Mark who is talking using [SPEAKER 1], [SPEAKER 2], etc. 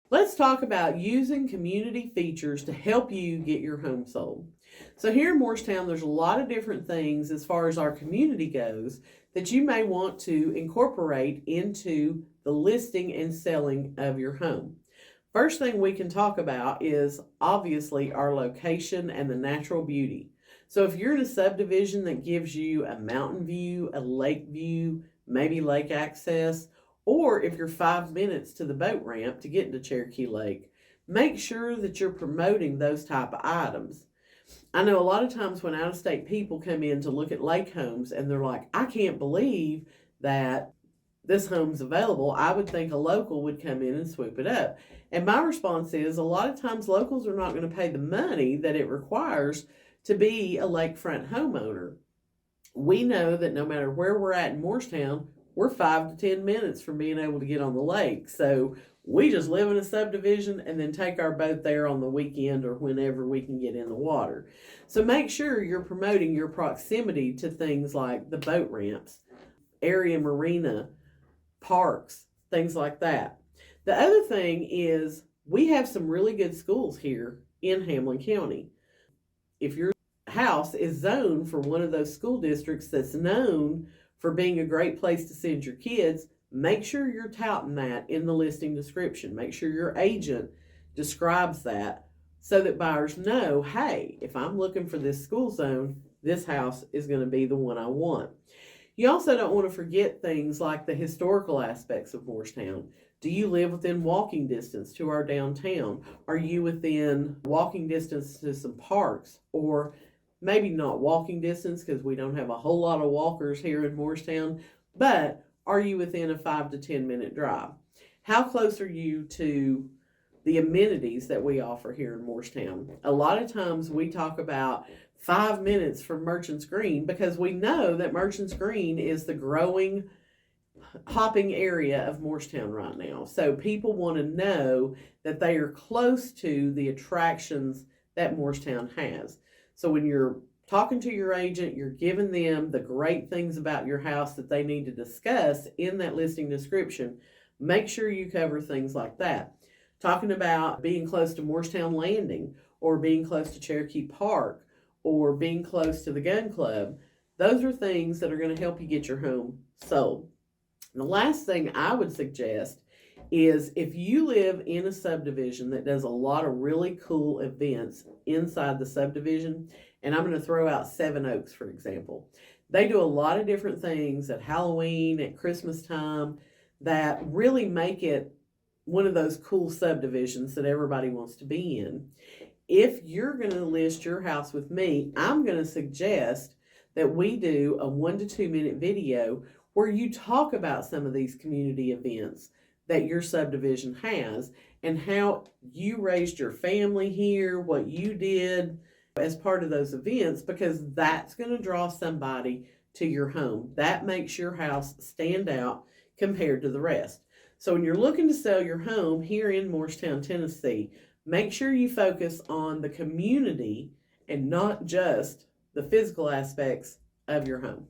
[SPEAKER 1] Let's talk about using community features to help you get your home sold. So, here in Morristown, there's a lot of different things as far as our community goes that you may want to incorporate into the listing and selling of your home. First thing we can talk about is obviously our location and the natural beauty. So, if you're in a subdivision that gives you a mountain view, a lake view, maybe lake access, or if you're 5 minutes to the boat ramp to get into Cherokee Lake, make sure that you're promoting those type of items. I know a lot of times when out of state people come in to look at lake homes and they're like, I can't believe that this home's available. I would think a local would come in and swoop it up. And my response is a lot of times locals are not going to pay the money that it requires to be a lakefront homeowner. We know that no matter where we're at in Morristown, we're 5 to 10 minutes from being able to get on the lake. So we just live in a subdivision and then take our boat there on the weekend or whenever we can get in the water. So make sure you're promoting your proximity to things like the boat ramps, area marina, parks, things like that. The other thing is we have some really good schools here in Hamblen County. If your house is zoned for one of those school districts that's known for being a great place to send your kids, make sure you're touting that in the listing description. Make sure your agent describes that so that buyers know, hey, if I'm looking for this school zone, this house is going to be the one I want. You also don't want to forget things like the historical aspects of Morristown. Do you live within walking distance to our downtown? Are you within walking distance to some parks? Or maybe not walking distance because we don't have a whole lot of walkers here in Morristown, but are you within a 5 to 10 minute drive? How close are you to the amenities that we offer here in Morristown? A lot of times we talk about 5 minutes from Merchants Green because we know that Merchants Green is the growing hopping area of Morristown right now. So people want to know that they are close to the attractions that Morristown has. So when you're talking to your agent, you're giving them the great things about your house that they need to discuss in that listing description. Make sure you cover things like that. Talking about being close to Morristown Landing or being close to Cherokee Park or being close to the gun club, those are things that are going to help you get your home sold. And the last thing I would suggest is if you live in a subdivision that does a lot of really cool events inside the subdivision, and I'm going to throw out Seven Oaks, for example. They do a lot of different things at Halloween, at Christmas time, that really make it one of those cool subdivisions that everybody wants to be in. If you're going to list your house with me, I'm going to suggest that we do a 1 to 2 minute video where you talk about some of these community events that your subdivision has and how you raised your family here, what you did as part of those events, because that's going to draw somebody to your home. That makes your house stand out compared to the rest. So when you're looking to sell your home here in Morristown, Tennessee, make sure you focus on the community and not just the physical aspects of your home.